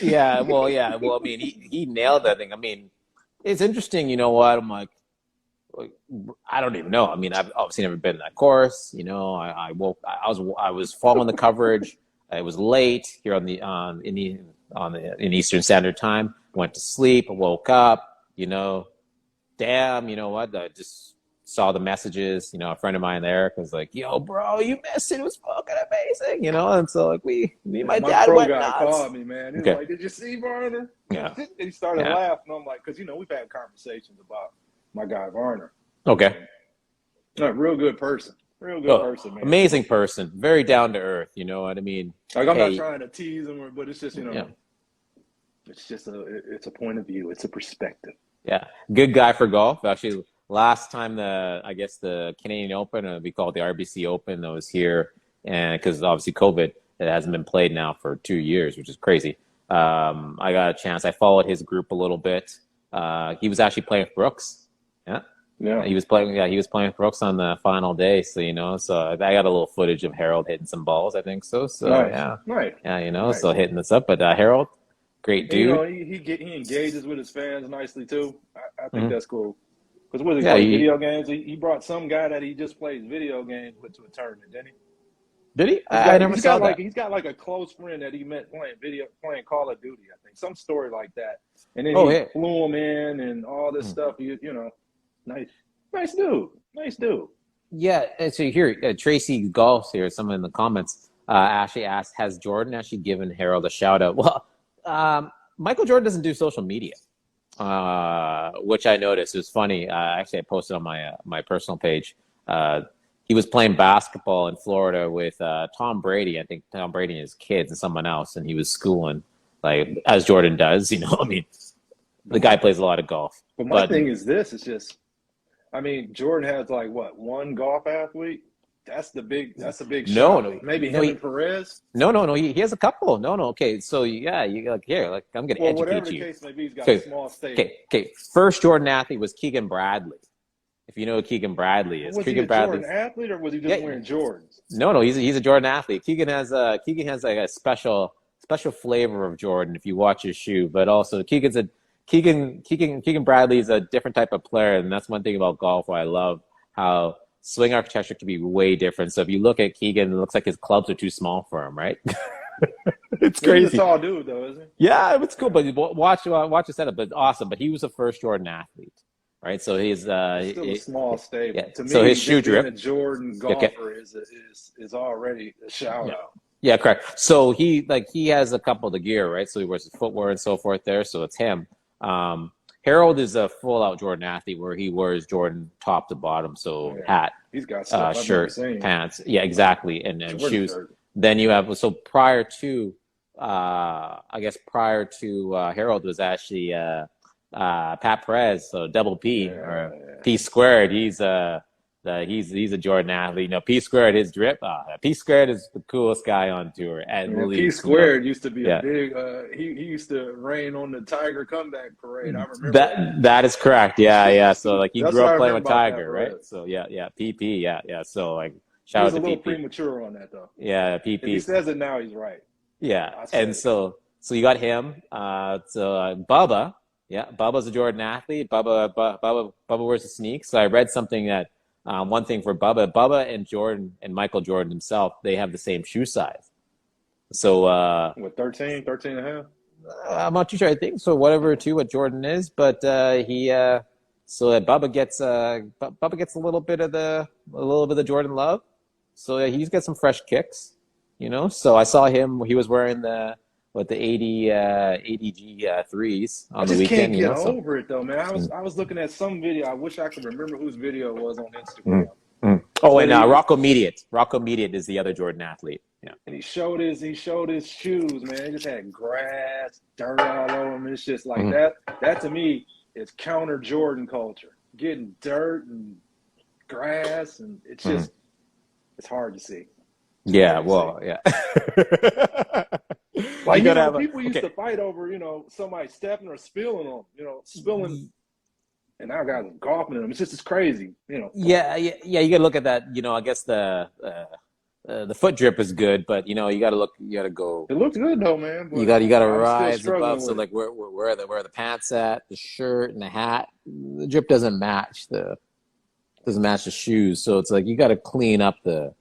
Yeah. Well, yeah. Well, I mean, he nailed that thing. I mean, it's interesting. You know what? I'm like, I don't even know. I mean, I've obviously never been to that course. I was following the coverage. It was late here in Eastern Standard Time. Went to sleep. Woke up. Damn. You know what? I just saw the messages. A friend of mine, Eric, was like, "Yo, bro, you missed it. It was fucking amazing." And so like me and my dad pro went guy nuts. called me, man. He was like, "Did you see Varner?" Yeah. And he started laughing. I'm like, because we've had conversations about my guy Varner. Okay. Real good person. Real good person, man. Amazing person. Very down to earth. You know what I mean? Like, I'm not trying to tease him, but it's just, it's just it's a point of view. It's a perspective. Yeah. Good guy for golf. Actually, last time the Canadian Open, we call it the RBC Open, that was here, and because obviously COVID, it hasn't been played now for 2 years, which is crazy. I got a chance. I followed his group a little bit. He was actually playing with Brooks. Yeah, he was playing. Yeah, he was playing Brooks on the final day. So so I got a little footage of Harold hitting some balls. I think so. So nice. Yeah, right. Yeah, nice. So hitting this up. But Harold, great dude. He engages with his fans nicely too. I think that's cool. Because was he playing video games? He brought some guy that he just plays video games with to a tournament, didn't he? Did he? I never He's saw got that. he's got like a close friend that he met playing Call of Duty, I think. Some story like that. And then Oh, he hey. flew him in and all this stuff. You know, nice dude. Nice dude. Yeah, and so here, Tracy Golfs here, someone in the comments actually asked, has Jordan actually given Harold a shout out? Well, Michael Jordan doesn't do social media, which I noticed. It was funny. Actually, I posted on my personal page. He was playing basketball in Florida with Tom Brady. I think Tom Brady and his kids and someone else, and he was schooling, like, as Jordan does. You know, I mean, the guy plays a lot of golf. But my thing is this, it's just, I mean, Jordan has like what, one golf athlete? That's a big shot. Maybe him and Perez. No. He has a couple. No. Okay, so yeah, you like here. Like I'm gonna educate whatever the you. case may be, he's got a small stable. Okay. First Jordan athlete was Keegan Bradley. If you know who Keegan Bradley is, Was Keegan he a Jordan athlete or was he just wearing Jordans? No, he's a Jordan athlete. Keegan has like a special flavor of Jordan if you watch his shoe, but also Keegan Bradley is a different type of player, and that's one thing about golf where I love how swing architecture can be way different. So if you look at Keegan, it looks like his clubs are too small for him, right? It's crazy. He's a tall dude, though, isn't he? Yeah, it's cool. But watch the setup. But awesome. But he was the first Jordan athlete, right? So he's still a small stable. Yeah. To me, so his shoe drip, a Jordan golfer is already a shout out. Yeah, correct. So he has a couple of the gear, right? So he wears his footwear and so forth there. So it's him. Harold is a full-out Jordan athlete where he wears Jordan top to bottom, so hat, he's got stuff shirt, pants, exactly, and shoes. Then you have prior to Harold was actually Pat Perez, so double P or P squared. He's a Jordan athlete. You know, P squared, his drip. P squared is the coolest guy on tour. P squared used to be a big. He used to rain on the Tiger comeback parade. I remember that. That is correct. Yeah. So like he grew up playing with Tiger, right? So yeah. PP. Yeah. So like shout out to PP. He's a little premature on that though. Yeah, PP. If he says it now, he's right. Yeah, and so you got him. Bubba. Yeah, Bubba's a Jordan athlete. Bubba wears the sneaks. So I read something that. One thing for Bubba and Jordan and Michael Jordan himself, they have the same shoe size. So, what, 13 and a half? I'm not too sure. I think so, whatever what Jordan is, but Bubba gets a little bit of the Jordan love. So he's got some fresh kicks, you know. So I saw him. He was wearing the 80G threes on the weekend. I just can't get over it though, man. I was looking at some video. I wish I could remember whose video it was on Instagram. Oh, and Rocco Mediate. Rocco Mediate is the other Jordan athlete. Yeah. And he showed his shoes, man. He just had grass, dirt all over him. It's just like that. That to me is counter Jordan culture. Getting dirt and grass, and it's just it's hard to see. Yeah, well, yeah. Like, people used to fight over, somebody stepping or spilling on them, and now guys are golfing them. It's just as crazy, Yeah. You got to look at that. I guess the foot drip is good, but you got to go. It looks good though, man. You got to rise above. So like, where are the pants at? The shirt and the hat. The drip doesn't match the shoes. So it's like you got to clean up the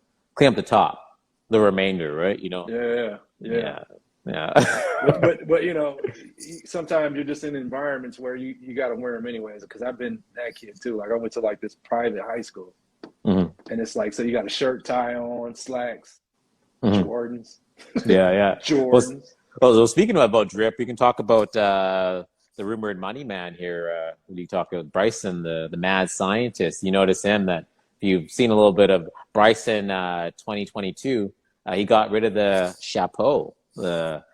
top. The remainder, right? Yeah. but sometimes you're just in environments where you got to wear them anyways. Because I've been that kid too. Like I went to like this private high school, and it's like so you got a shirt tie on, slacks, Jordans. Yeah. Jordans. Well, speaking about drip, we can talk about the rumored money man here. We talk about Bryson, the mad scientist. You notice him that if you've seen a little bit of Bryson 2022. He got rid of the chapeau, the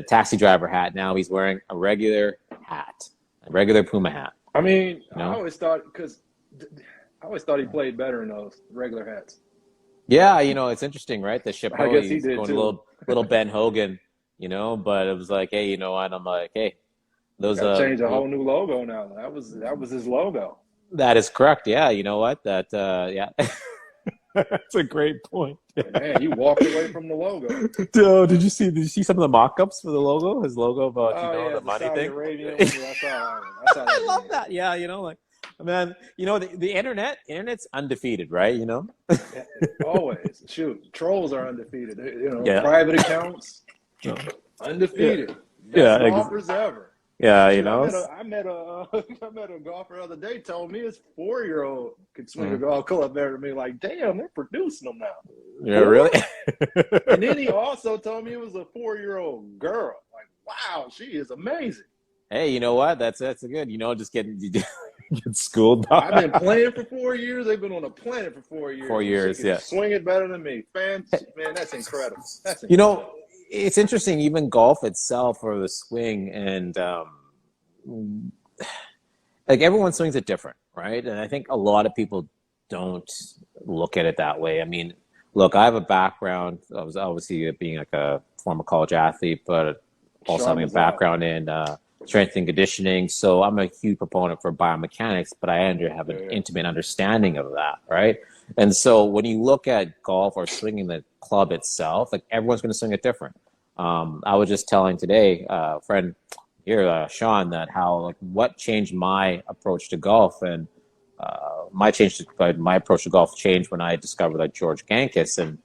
taxi driver hat. Now he's wearing a regular hat, a regular Puma hat. I mean, I always thought he played better in those regular hats. Yeah, it's interesting, right? The chapeau. I guess he did going too. Little Ben Hogan, but it was like, hey, you know what? I'm like, hey, those change a whole new logo now. That was his logo. That is correct. Yeah, you know what? Yeah. That's a great point. Man, you walked away from the logo. Dude, did you see some of the mock-ups for the logo? His logo about the money Saudi thing. Arabian. I saw I love that. Yeah, Man, you know, the internet's undefeated, right? You know? Always. Shoot, trolls are undefeated. You know, Yeah. private accounts, Yeah. undefeated. Best Yeah. golfers ever. Yeah. You Shoot, know? I met a golfer the other day. Told me his 4-year-old could swing a Mm. golf club better than me. Like, damn, they're producing them now. Yeah, 4? really? And then he also told me it was a 4-year-old girl. Like, wow, she is amazing. Hey, you know what? That's good. You know, just getting get schooled. I've been playing for 4 years. They've been on the planet for 4 years. 4 years, She can yeah. swing it better than me. Man, that's incredible. That's incredible. You know, it's interesting. Even golf itself, or the swing, and like everyone swings it different, right? And I think a lot of people don't look at it that way. I mean, look, I have a background. I was obviously being like a former college athlete, but also having a background in strength and conditioning. So I'm a huge proponent for biomechanics, but I have an intimate understanding of that, right? And so when you look at golf or swinging the club itself, like everyone's going to swing it different. I was just telling today, a friend here, Sean, that how like what changed my approach to golf, and my approach to golf changed when I discovered that George Gankas and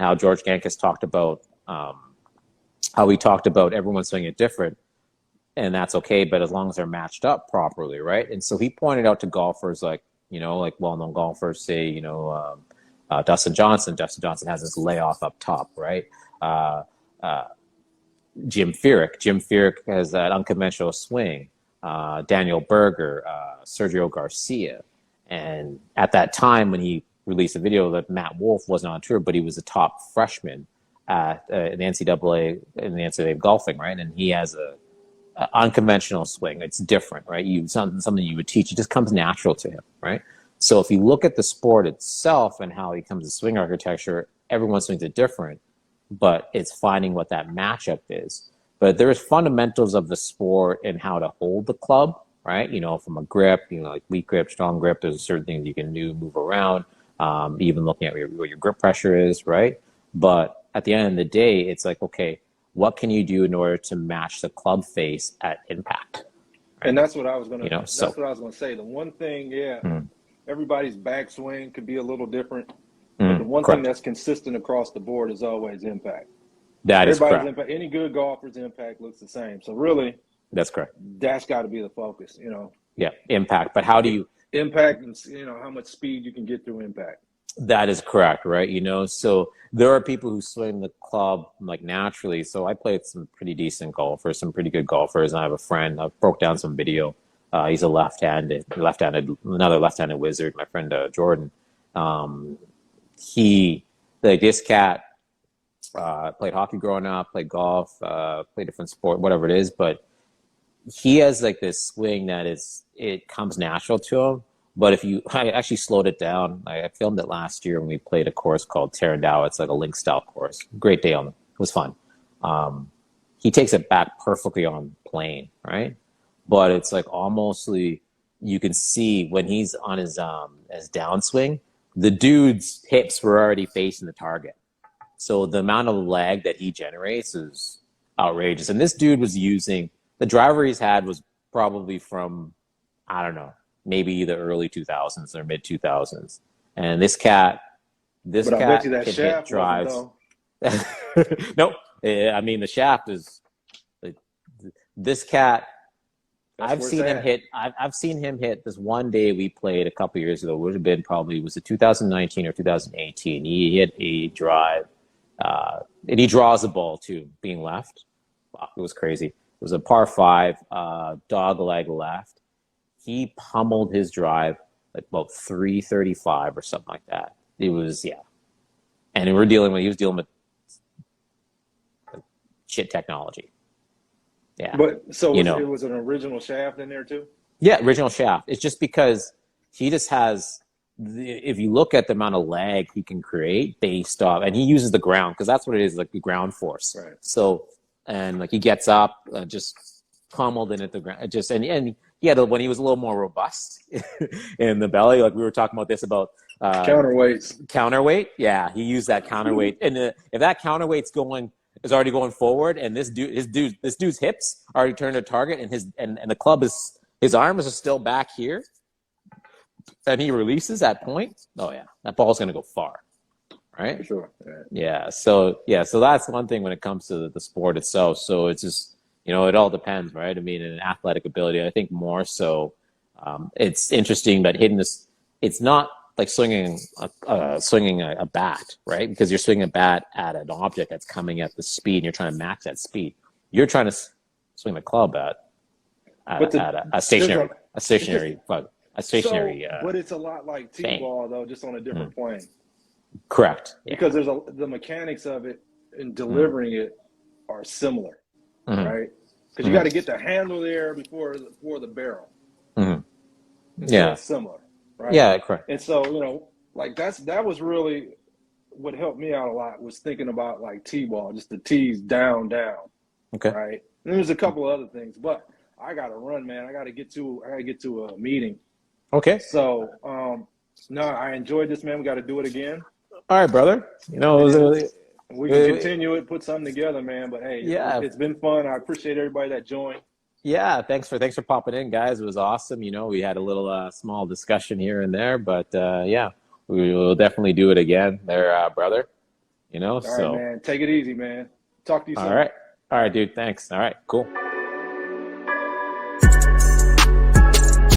how George Gankas talked about how he talked about everyone swinging it different, and that's okay, but as long as they're matched up properly, right? And so he pointed out to golfers like, you know, like well-known golfers, say, you know, Dustin Johnson. Dustin Johnson has this layoff up top, right? Jim Furyk has that unconventional swing. Daniel Berger, Sergio Garcia. And at that time when he released a video that Matt Wolff wasn't on tour, but he was a top freshman at in the NCAA golfing, right? And he has a unconventional swing. It's different, right? Something you would teach. It just comes natural to him, right? So if you look at the sport itself and how he comes to swing architecture, everyone swings it different, but it's finding what that matchup is. But there's fundamentals of the sport and how to hold the club, right? You know, from a grip, you know, like weak grip, strong grip, there's certain things you can do, move around, even looking at what your grip pressure is, right? But at the end of the day, it's like, okay, what can you do in order to match the club face at impact? Right? And that's what I was going to, you know, that's what I was going to say. The one thing, everybody's backswing could be a little different. But the one thing that's consistent across the board is always impact. That is correct. Impact, any good golfer's impact looks the same. So really, that's correct. That's got to be the focus, you know. Yeah, impact. But how do you impact, and you know how much speed you can get through impact? That is correct, right? You know, so there are people who swing the club like naturally. So I played some pretty decent golfers, some pretty good golfers, and I have a friend. I broke down some video. He's a another left-handed wizard. My friend Jordan. This cat played hockey growing up, played golf, played different sport, whatever it is, but he has like this swing that it comes natural to him. But I actually slowed it down. I filmed it last year when we played a course called Tarandao. It's like a link style course. Great day on it. It was fun. He takes it back perfectly on plane, right? But it's like you can see when he's on his downswing, the dude's hips were already facing the target. So the amount of lag that he generates is outrageous. And this dude was using, the driver he's had was probably from, I don't know, maybe the early 2000s or mid 2000s. And this cat can hit drives. Nope. I mean, the shaft is, this cat, I've seen him hit this one day we played a couple years ago, would have been probably, was it 2019 or 2018? He hit a drive, and he draws the ball too, being left. Wow, it was crazy. It was a par 5, dog leg left. He pummeled his drive like about 335 or something like that. It was, yeah. And he was dealing with shit technology. Yeah. But so it was an original shaft in there too? Yeah, original shaft. It's just because he just has, if you look at the amount of lag he can create based off, and he uses the ground, because that's what it is, like the ground force. Right. So, and like he gets up, just pummeled in at the ground. And yeah, when he was a little more robust in the belly, like we were talking about this about counterweight. Yeah, he used that counterweight. And if that counterweight's is already going forward, and this dude's hips already turned to target, and the club his arms are still back here, and he releases that point, oh yeah, that ball's going to go far, right? For sure. So that's one thing when it comes to the sport itself. So it's just, you know, it all depends, right? I mean, in athletic ability, I think more so. It's interesting that hitting this, it's not like swinging a bat, right? Because you're swinging a bat at an object that's coming at the speed, and you're trying to match that speed. You're trying to swing the club at a stationary bug. But it's a lot like T-ball, though, just on a different plane. Correct. Yeah. Because the mechanics of it and delivering it are similar, right? Because you got to get the handle there before the barrel. Yeah. It's similar, right? Yeah, correct. And so, you know, like that was really what helped me out a lot, was thinking about like T-ball, just the T's down, Okay. right? And there's a couple of other things, but I got to run, man. I got to get to a meeting. Okay. So, no, I enjoyed this, man. We got to do it again. All right, brother. You know, we can continue it, put something together, man. But hey, it's been fun. I appreciate everybody that joined. Yeah, thanks for popping in, guys. It was awesome. You know, we had a little small discussion here and there, but yeah, we will definitely do it again, there, brother. You know, All right, man. Take it easy, man. Talk to you soon. All right, dude. Thanks. All right, cool.